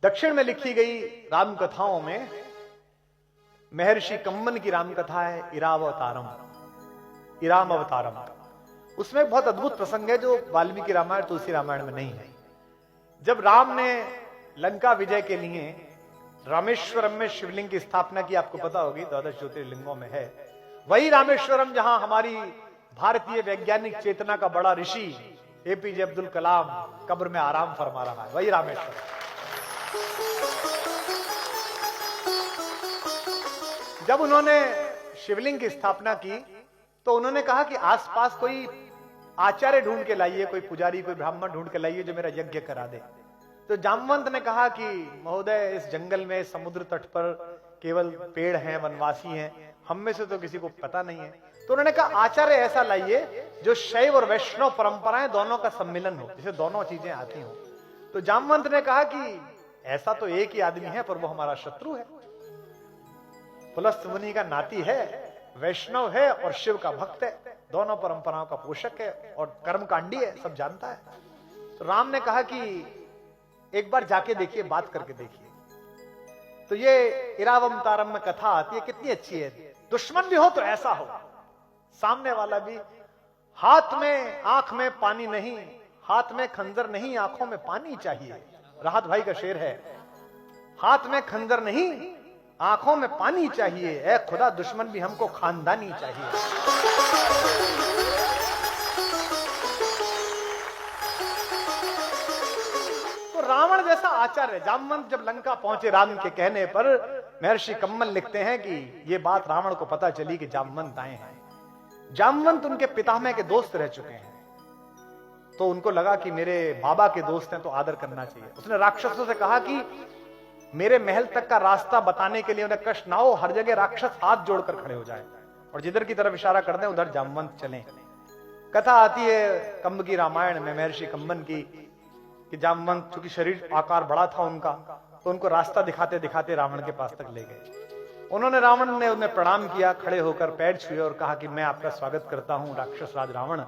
दक्षिण में लिखी गई राम कथाओं में महर्षि कम्मन की राम कथा है इरावतारम, इराम अवतारम। उसमें बहुत अद्भुत प्रसंग है जो वाल्मीकि रामायण तुलसी रामायण में नहीं है। जब राम ने लंका विजय के लिए रामेश्वरम में शिवलिंग की स्थापना की, आपको पता होगी 12 ज्योतिर्लिंगों में है, वही रामेश्वरम जहां हमारी भारतीय वैज्ञानिक चेतना का बड़ा ऋषि एपीजे अब्दुल कलाम कब्र में आराम फरमा रहा है, वही रामेश्वरम। जब उन्होंने शिवलिंग की स्थापना की तो उन्होंने कहा कि आसपास कोई आचार्य ढूंढ के लाइए, कोई पुजारी, कोई ब्राह्मण ढूंढ के लाइए जो मेरा यज्ञ करा दे। तो जामवंत ने कहा कि महोदय, इस जंगल में समुद्र तट पर केवल पेड़ हैं, वनवासी हैं, हम में से तो किसी को पता नहीं है। तो उन्होंने कहा आचार्य ऐसा लाइए जो शैव और वैष्णव परंपराएं दोनों का सम्मिलन हो, जिसे दोनों चीजें आती हो। तो जामवंत ने कहा कि ऐसा तो एक ही आदमी है पर वो हमारा शत्रु है, पुलस्त मुनि का नाती है, वैष्णव है और शिव का भक्त है, दोनों परंपराओं का पोषक है और कर्मकांडी है, सब जानता है। तो राम ने कहा कि एक बार जाके देखिए, बात करके देखिए। तो ये इरावतारम में कथा आती है, कितनी अच्छी है। दुश्मन भी हो तो ऐसा हो, सामने वाला भी, हाथ में आंख में पानी नहीं, हाथ में खंजर नहीं, आंखों में पानी चाहिए। राहत भाई का शेर है, हाथ में खंजर नहीं, आंखों में पानी चाहिए, ऐ खुदा दुश्मन भी हमको खानदानी चाहिए। तो रावण जैसा आचार्य, जामवंत जब लंका पहुंचे राम के कहने पर, महर्षि कम्मल लिखते हैं कि यह बात रावण को पता चली कि जामवंत आए हैं। जामवंत उनके पितामह के दोस्त रह चुके हैं, तो उनको लगा कि मेरे बाबा के दोस्त हैं तो आदर करना चाहिए। उसने राक्षसों से कहा कि मेरे महल तक का रास्ता बताने के लिए उन्हें कष्ट ना हो, हर जगह राक्षस हाथ जोड़कर खड़े हो जाए और जिधर की तरफ इशारा कर दें उधर जामवंत चलें। कथा आती है कम्ब की रामायण में महर्षि कम्बन की कि जामवंत, चूंकि शरीर आकार बड़ा था उनका, तो उनको रास्ता दिखाते दिखाते रावण के पास तक ले गए। उन्होंने, रावण ने उन्हें प्रणाम किया, खड़े होकर पैर छुए और कहा कि मैं आपका स्वागत करता हूं राक्षस राज रावण,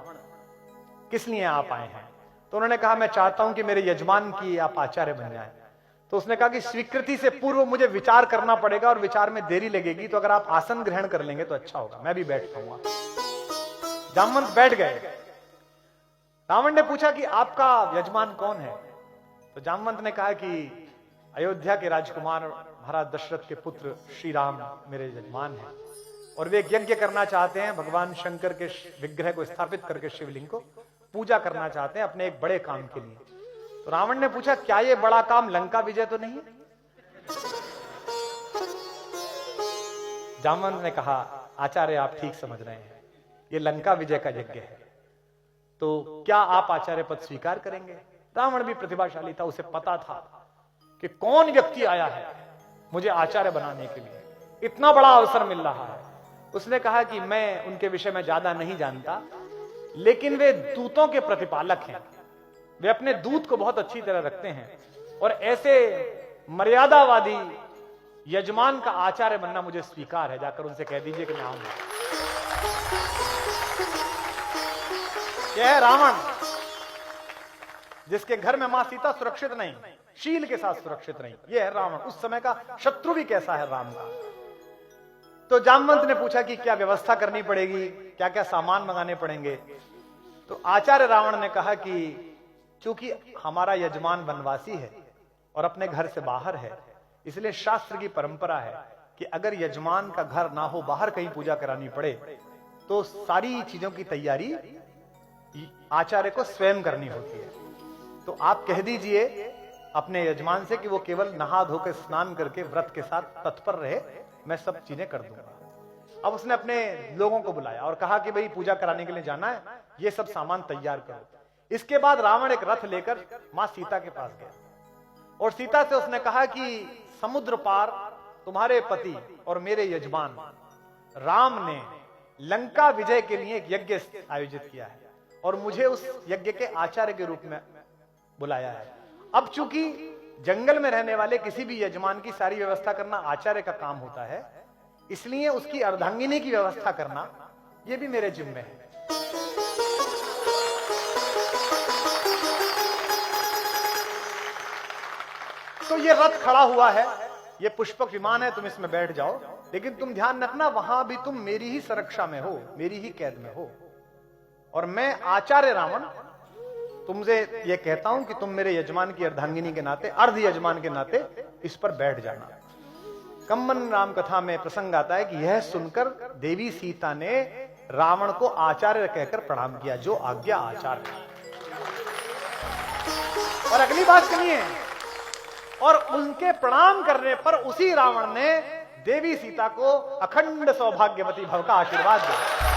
किस लिए आप आए हैं? तो उन्होंने कहा मैं चाहता हूं कि मेरे यजमान की आप आचार्य बन जाएं। तो उसने कहा कि स्वीकृति से पूर्व मुझे विचार करना पड़ेगा और विचार में देरी लगेगी, तो अगर आप आसन ग्रहण कर लेंगे तो अच्छा होगा, मैं भी बैठ पाऊंगा। जामवंत बैठ गए। रावण ने पूछा कि आपका यजमान कौन है? तो जामवंत ने कहा कि अयोध्या के राजकुमार महाराज दशरथ के पुत्र श्री राम मेरे यजमान हैं और वे एक यज्ञ करना चाहते हैं, भगवान शंकर के विग्रह को स्थापित करके शिवलिंग को पूजा करना चाहते हैं अपने एक बड़े काम के लिए। तो रावण ने पूछा क्या ये बड़ा काम लंका विजय तो नहीं है? जामवंत ने कहा आचार्य आप ठीक समझ रहे हैं, ये लंका विजय का यज्ञ है, तो क्या आप आचार्य पद स्वीकार करेंगे? रावण भी प्रतिभाशाली था, उसे पता था कि कौन व्यक्ति आया है मुझे आचार्य बनाने के लिए, इतना बड़ा अवसर मिल रहा है। उसने कहा कि मैं उनके विषय में ज्यादा नहीं जानता, लेकिन वे दूतों के प्रतिपालक हैं, वे अपने दूत को बहुत अच्छी तरह रखते हैं और ऐसे मर्यादावादी यजमान का आचार्य बनना मुझे स्वीकार है, जाकर उनसे कह दीजिए कि मैं आऊंगा। यह है रावण, जिसके घर में मां सीता सुरक्षित नहीं, शील के साथ सुरक्षित नहीं। यह है रावण, उस समय का शत्रु भी कैसा है राम का। तो जामवंत ने पूछा कि क्या व्यवस्था करनी पड़ेगी, क्या क्या सामान मंगाने पड़ेंगे? तो आचार्य रावण ने कहा कि चूंकि हमारा यजमान वनवासी है और अपने घर से बाहर है, इसलिए शास्त्र की परंपरा है कि अगर यजमान का घर ना हो, बाहर कहीं पूजा करानी पड़े, तो सारी चीजों की तैयारी आचार्य को स्वयं करनी होती है। तो आप कह दीजिए अपने यजमान से कि वो केवल नहा धोकर स्नान करके व्रत के साथ तत्पर रहे, मैं सब चीजें कर दूंगा। अब उसने अपने लोगों को बुलाया और कहा कि भाई पूजा कराने के लिए जाना है, ये सब सामान तैयार करो। इसके बाद रावण एक रथ लेकर मां सीता के पास गया और सीता से उसने कहा कि समुद्र पार तुम्हारे पति और मेरे यजमान राम ने लंका विजय के लिए एक यज्ञ आयोजित किया है और मुझे उस यज्ञ के आचार्य के रूप में बुलाया है। अब चूंकि जंगल में रहने वाले किसी भी यजमान की सारी व्यवस्था करना आचार्य का काम होता है, इसलिए उसकी अर्धांगिनी की व्यवस्था करना यह भी मेरे जिम्मे है। तो ये रथ खड़ा हुआ है, ये पुष्पक विमान है, तुम इसमें बैठ जाओ, लेकिन तुम ध्यान रखना वहां भी तुम मेरी ही सुरक्षा में हो, मेरी ही कैद में हो। और मैं आचार्य रावण तुमसे ये कहता हूं कि तुम मेरे यजमान की अर्धांगिनी के नाते, अर्ध यजमान के नाते इस पर बैठ जाना। कम्मन राम कथा में प्रसंग आता है कि यह सुनकर देवी सीता ने रावण को आचार्य कहकर प्रणाम किया, जो आज्ञा आचार्य। और अगली बात सुनिए, और उनके प्रणाम करने पर उसी रावण ने देवी सीता को अखंड सौभाग्यवती भव का आशीर्वाद दिया।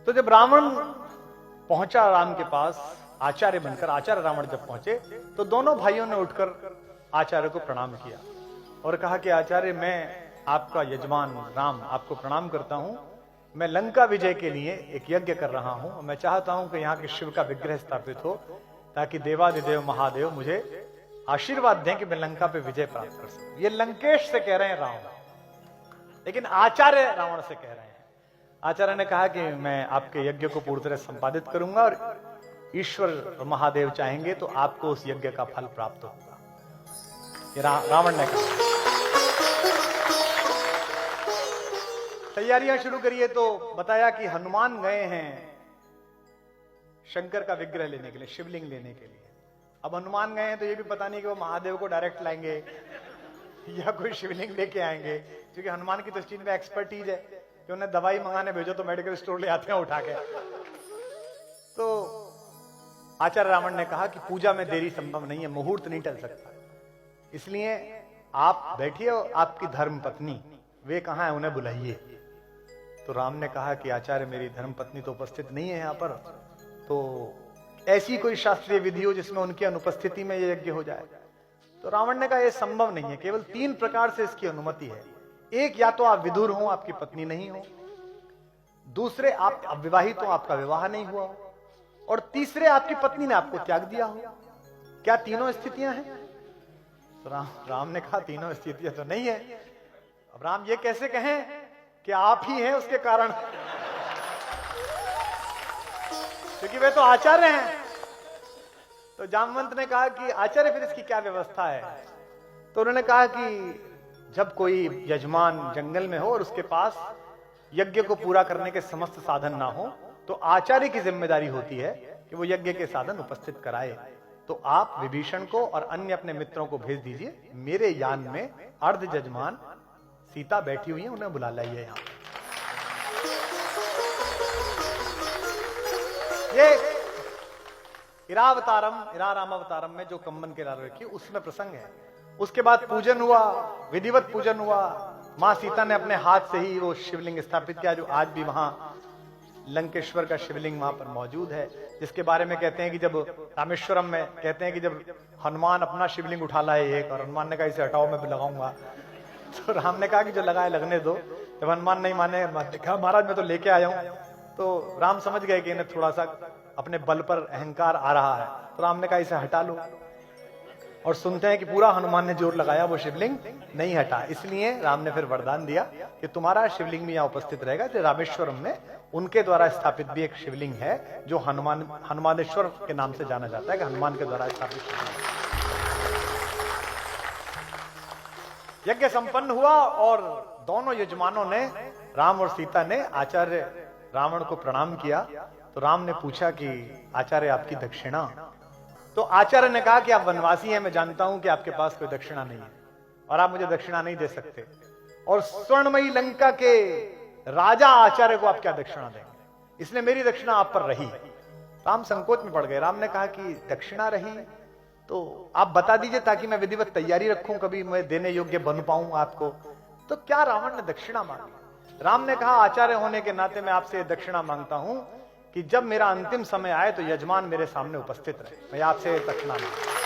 तो जब रावण पहुंचा राम के पास आचार्य बनकर, आचार्य रावण जब पहुंचे तो दोनों भाइयों ने उठकर आचार्य को प्रणाम किया और कहा कि आचार्य, मैं आपका यजमान राम आपको प्रणाम करता हूं। मैं लंका विजय के लिए एक यज्ञ कर रहा हूं। मैं चाहता हूं कि यहाँ के शिव का विग्रह स्थापित हो, ताकि देवादिदेव महादेव मुझे आशीर्वाद दें कि मैं लंका पे विजय प्राप्त कर सकूं। ये लंकेश से कह रहे हैं रावण, लेकिन आचार्य रावण से कह रहे हैं। आचार्य ने कहा कि मैं आपके यज्ञ को पूरी तरह संपादित करूंगा और ईश्वर महादेव चाहेंगे तो आपको उस यज्ञ का फल प्राप्त होगा। ये रावण ने कहा। तैयारियां शुरू करिए तो बताया कि हनुमान गए हैं शंकर का विग्रह लेने के लिए, शिवलिंग लेने के लिए। अब हनुमान गए हैं तो ये भी पता नहीं कि वो महादेव को डायरेक्ट लाएंगे या कोई शिवलिंग लेके आएंगे, क्योंकि हनुमान की तो इस चीज में एक्सपर्टीज है कि उन्हें दवाई मंगाने भेजो तो मेडिकल स्टोर ले आते हैं उठा के। तो आचार्य रावण ने कहा कि पूजा में देरी संभव नहीं है, मुहूर्त नहीं टल सकता, इसलिए आप बैठिए और आपकी धर्म पत्नी वे कहां है, उन्हें बुलाइए। तो राम ने कहा कि आचार्य, मेरी धर्म पत्नी तो उपस्थित नहीं है यहाँ पर, तो ऐसी कोई शास्त्रीय विधि हो जिसमें उनकी अनुपस्थिति में यह यज्ञ हो जाए। तो रावण ने कहा यह संभव नहीं है, केवल 3 प्रकार से इसकी अनुमति है। एक, या तो आप विधुर हो, आपकी पत्नी नहीं हो, दूसरे आप अविवाहित हो, आपका विवाह नहीं हुआ हो, और तीसरे आपकी पत्नी ने आपको त्याग दिया हो। क्या तीनों स्थितियां हैं? तो राम ने कहा तीनों स्थितियां तो नहीं है। अब राम ये कैसे कहें कि आप ही हैं उसके कारण, क्योंकि वे तो आचार्य हैं। तो जामवंत ने कहा कि आचार्य फिर इसकी क्या व्यवस्था है? तो उन्होंने कहा कि जब कोई यजमान जंगल में हो और उसके पास यज्ञ को पूरा करने के समस्त साधन ना हो, तो आचार्य की जिम्मेदारी होती है कि वो यज्ञ के साधन उपस्थित कराए। तो आप विभीषण को और अन्य अपने मित्रों को भेज दीजिए, मेरे यान में अर्ध यजमान सीता बैठी हुई है, उन्हें बुला लाइए यहां। ये इरारामावतारम में जो कम्मन के लाल रखी उसमें प्रसंग है। उसके बाद पूजन हुआ, विधिवत पूजन हुआ। मां सीता ने अपने हाथ से ही वो शिवलिंग स्थापित किया, जो आज भी वहां लंकेश्वर का शिवलिंग वहां पर मौजूद है, जिसके बारे में कहते हैं कि जब रामेश्वरम में कहते हैं कि जब हनुमान अपना शिवलिंग उठा लाए एक, और हनुमान ने कहा इसे हटाओ मैं भी लगाऊंगा, तो राम ने कहा कि जो लगाए लगने दो। जब हनुमान नहीं माने, कहा महाराज मैं तो लेके आया हूं। तो राम समझ गए कि इन्हें थोड़ा सा अपने बल पर अहंकार आ रहा है, तो राम ने कहा इसे हटा लो। और सुनते हैं कि पूरा हनुमान ने जोर लगाया, वो शिवलिंग नहीं हटा। इसलिए राम ने फिर वरदान दिया कि तुम्हारा शिवलिंग भी यहाँ उपस्थित रहेगा। तो रामेश्वरम में उनके द्वारा स्थापित भी एक शिवलिंग है, जो हनुमानेश्वर के नाम से जाना जाता है, कि हनुमान के द्वारा स्थापित शिवलिंग। यज्ञ संपन्न हुआ और दोनों यजमानों ने, राम और सीता ने, आचार्य रावण को प्रणाम किया। तो राम ने पूछा कि आचार्य आपकी दक्षिणा? तो आचार्य ने कहा कि आप वनवासी हैं, मैं जानता हूं कि आपके पास कोई दक्षिणा नहीं है और आप मुझे दक्षिणा नहीं दे सकते, और स्वर्णमयी लंका के राजा आचार्य को आप क्या दक्षिणा देंगे, इसलिए मेरी दक्षिणा आप पर रही। राम संकोच में पड़ गए। राम ने कहा कि दक्षिणा रही तो आप बता दीजिए ताकि मैं विधिवत तैयारी रखूं, कभी मैं देने योग्य बन पाऊं आपको। तो क्या रावण ने दक्षिणा मांगी? राम ने कहा आचार्य होने के नाते मैं आपसे दक्षिणा मांगता हूं कि जब मेरा अंतिम समय आए तो यजमान मेरे सामने उपस्थित रहे, मैं आपसे दक्षिणा मांगता हूं।